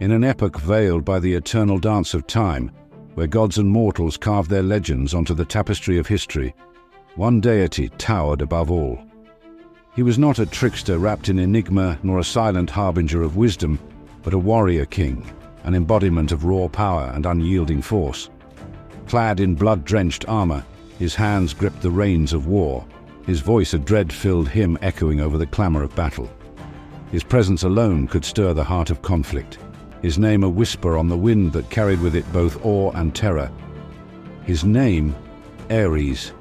In an epoch veiled by the eternal dance of time, where gods and mortals carved their legends onto the tapestry of history, one deity towered above all. He was not a trickster wrapped in enigma nor a silent harbinger of wisdom, but a warrior king, an embodiment of raw power and unyielding force. Clad in blood-drenched armor, his hands gripped the reins of war, his voice a dread-filled hymn echoing over the clamor of battle. His presence alone could stir the heart of conflict, his name a whisper on the wind that carried with it both awe and terror. His name, Ares,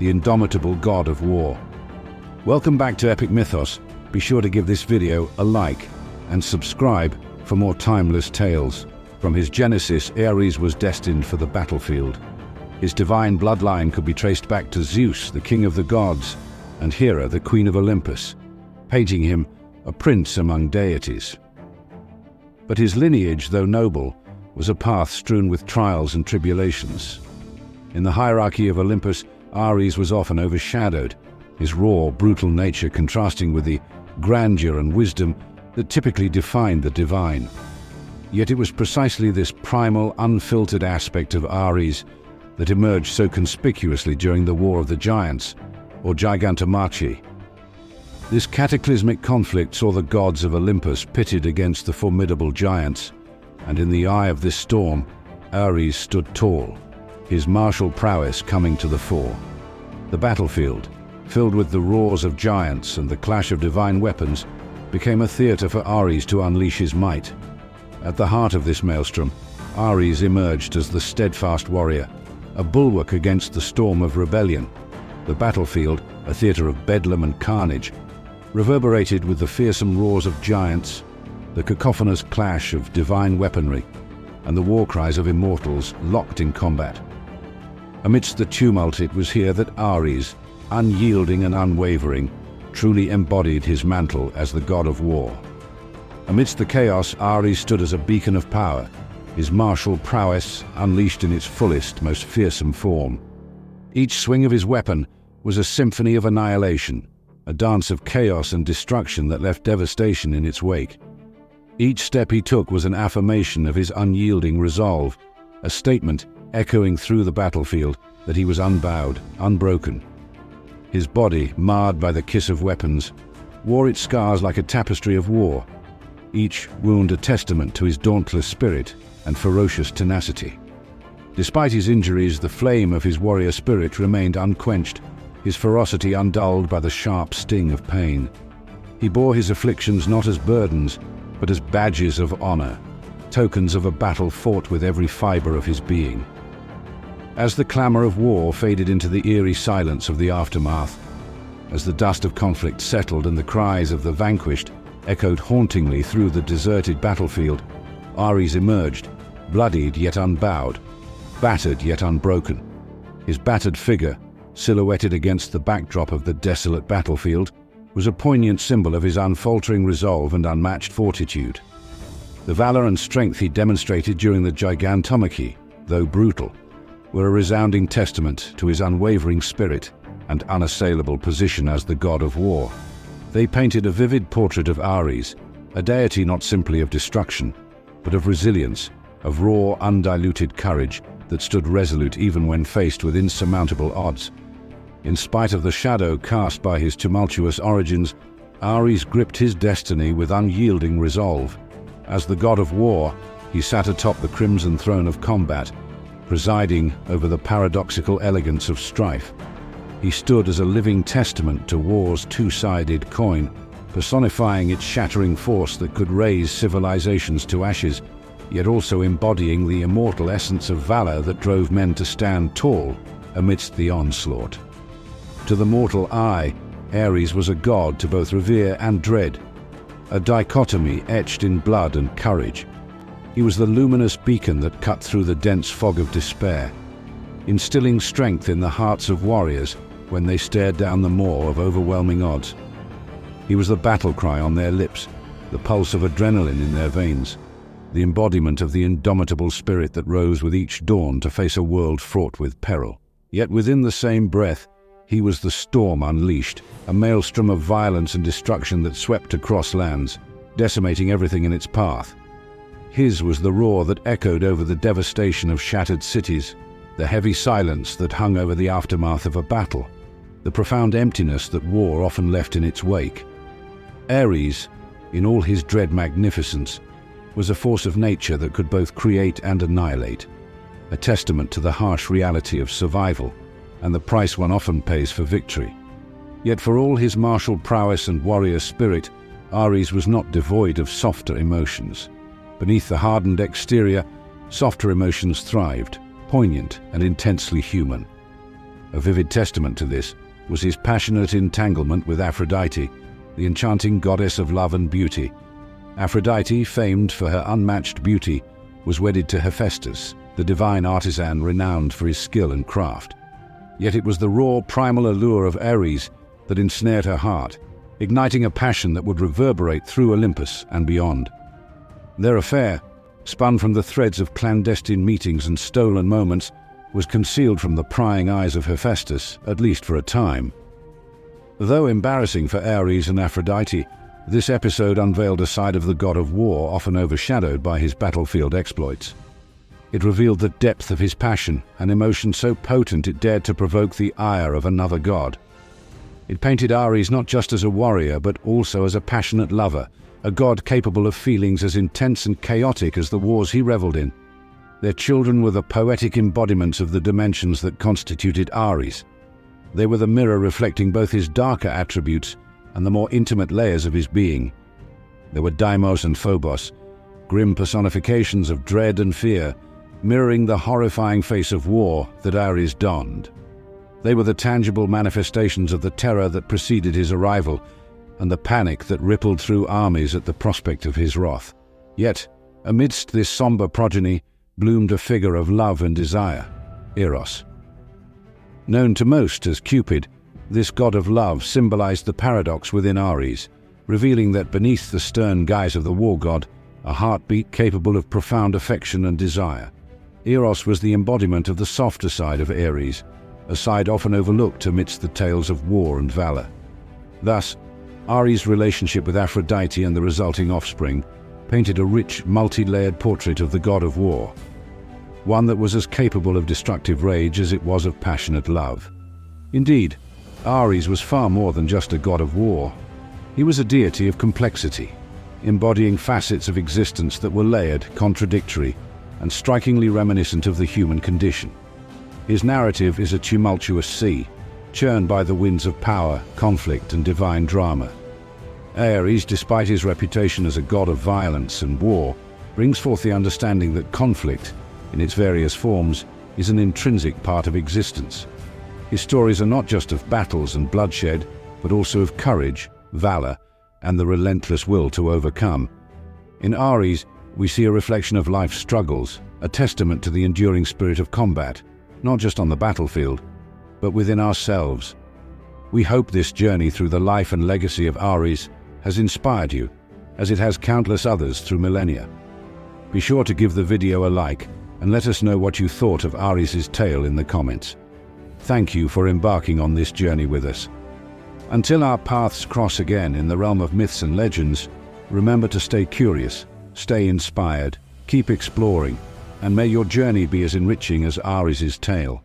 the indomitable god of war. Welcome back to Epic Mythos. Be sure to give this video a like and subscribe for more timeless tales. From his genesis, Ares was destined for the battlefield. His divine bloodline could be traced back to Zeus, the king of the gods, and Hera, the queen of Olympus, painting him a prince among deities. But his lineage, though noble, was a path strewn with trials and tribulations. In the hierarchy of Olympus, Ares was often overshadowed, his raw, brutal nature contrasting with the grandeur and wisdom that typically defined the divine. Yet it was precisely this primal, unfiltered aspect of Ares that emerged so conspicuously during the War of the Giants, or Gigantomachy. This cataclysmic conflict saw the gods of Olympus pitted against the formidable giants, and in the eye of this storm, Ares stood tall, his martial prowess coming to the fore. The battlefield, filled with the roars of giants and the clash of divine weapons, became a theater for Ares to unleash his might. At the heart of this maelstrom, Ares emerged as the steadfast warrior, a bulwark against the storm of rebellion. The battlefield, a theater of bedlam and carnage, reverberated with the fearsome roars of giants, the cacophonous clash of divine weaponry, and the war cries of immortals locked in combat. Amidst the tumult, it was here that Ares, unyielding and unwavering, truly embodied his mantle as the god of war. Amidst the chaos, Ares stood as a beacon of power, his martial prowess unleashed in its fullest, most fearsome form. Each swing of his weapon was a symphony of annihilation, a dance of chaos and destruction that left devastation in its wake. Each step he took was an affirmation of his unyielding resolve, a statement echoing through the battlefield that he was unbowed, unbroken. His body, marred by the kiss of weapons, wore its scars like a tapestry of war, each wound a testament to his dauntless spirit and ferocious tenacity. Despite his injuries, the flame of his warrior spirit remained unquenched, his ferocity undulled by the sharp sting of pain. He bore his afflictions not as burdens, but as badges of honor, tokens of a battle fought with every fiber of his being. As the clamor of war faded into the eerie silence of the aftermath, as the dust of conflict settled and the cries of the vanquished echoed hauntingly through the deserted battlefield, Ares emerged, bloodied yet unbowed, battered yet unbroken. His battered figure, silhouetted against the backdrop of the desolate battlefield, was a poignant symbol of his unfaltering resolve and unmatched fortitude. The valor and strength he demonstrated during the Gigantomachy, though brutal, were a resounding testament to his unwavering spirit and unassailable position as the god of war. They painted a vivid portrait of Ares, a deity not simply of destruction, but of resilience, of raw, undiluted courage that stood resolute even when faced with insurmountable odds. In spite of the shadow cast by his tumultuous origins, Ares gripped his destiny with unyielding resolve. As the god of war, he sat atop the crimson throne of combat, presiding over the paradoxical elegance of strife. He stood as a living testament to war's two-sided coin, personifying its shattering force that could raise civilizations to ashes, yet also embodying the immortal essence of valor that drove men to stand tall amidst the onslaught. To the mortal eye, Ares was a god to both revere and dread, a dichotomy etched in blood and courage. He was the luminous beacon that cut through the dense fog of despair, instilling strength in the hearts of warriors when they stared down the maw of overwhelming odds. He was the battle cry on their lips, the pulse of adrenaline in their veins, the embodiment of the indomitable spirit that rose with each dawn to face a world fraught with peril. Yet within the same breath, he was the storm unleashed, a maelstrom of violence and destruction that swept across lands, decimating everything in its path. His was the roar that echoed over the devastation of shattered cities, the heavy silence that hung over the aftermath of a battle, the profound emptiness that war often left in its wake. Ares, in all his dread magnificence, was a force of nature that could both create and annihilate, a testament to the harsh reality of survival and the price one often pays for victory. Yet for all his martial prowess and warrior spirit, Ares was not devoid of softer emotions. Beneath the hardened exterior, softer emotions thrived, poignant and intensely human. A vivid testament to this was his passionate entanglement with Aphrodite, the enchanting goddess of love and beauty. Aphrodite, famed for her unmatched beauty, was wedded to Hephaestus, the divine artisan renowned for his skill and craft. Yet it was the raw, primal allure of Ares that ensnared her heart, igniting a passion that would reverberate through Olympus and beyond. Their affair, spun from the threads of clandestine meetings and stolen moments, was concealed from the prying eyes of Hephaestus, at least for a time. Though embarrassing for Ares and Aphrodite, this episode unveiled a side of the god of war often overshadowed by his battlefield exploits. It revealed the depth of his passion, an emotion so potent it dared to provoke the ire of another god. It painted Ares not just as a warrior, but also as a passionate lover, a god capable of feelings as intense and chaotic as the wars he reveled in. Their children were the poetic embodiments of the dimensions that constituted Ares. They were the mirror reflecting both his darker attributes and the more intimate layers of his being. There were Deimos and Phobos, grim personifications of dread and fear, mirroring the horrifying face of war that Ares donned. They were the tangible manifestations of the terror that preceded his arrival and the panic that rippled through armies at the prospect of his wrath. Yet, amidst this somber progeny, bloomed a figure of love and desire, Eros. Known to most as Cupid, this god of love symbolized the paradox within Ares, revealing that beneath the stern guise of the war god, a heartbeat capable of profound affection and desire. Eros was the embodiment of the softer side of Ares, a side often overlooked amidst the tales of war and valor. Thus, Ares' relationship with Aphrodite and the resulting offspring painted a rich, multi-layered portrait of the god of war, one that was as capable of destructive rage as it was of passionate love. Indeed, Ares was far more than just a god of war. He was a deity of complexity, embodying facets of existence that were layered, contradictory, and strikingly reminiscent of the human condition. His narrative is a tumultuous sea, churned by the winds of power, conflict, and divine drama. Ares, despite his reputation as a god of violence and war, brings forth the understanding that conflict, in its various forms, is an intrinsic part of existence. His stories are not just of battles and bloodshed, but also of courage, valor, and the relentless will to overcome. In Ares, we see a reflection of life's struggles, a testament to the enduring spirit of combat, not just on the battlefield, but within ourselves. We hope this journey through the life and legacy of Ares has inspired you, as it has countless others through millennia. Be sure to give the video a like and let us know what you thought of Ares' tale in the comments. Thank you for embarking on this journey with us. Until our paths cross again in the realm of myths and legends, remember to stay curious, stay inspired, keep exploring, and may your journey be as enriching as Ares' tale.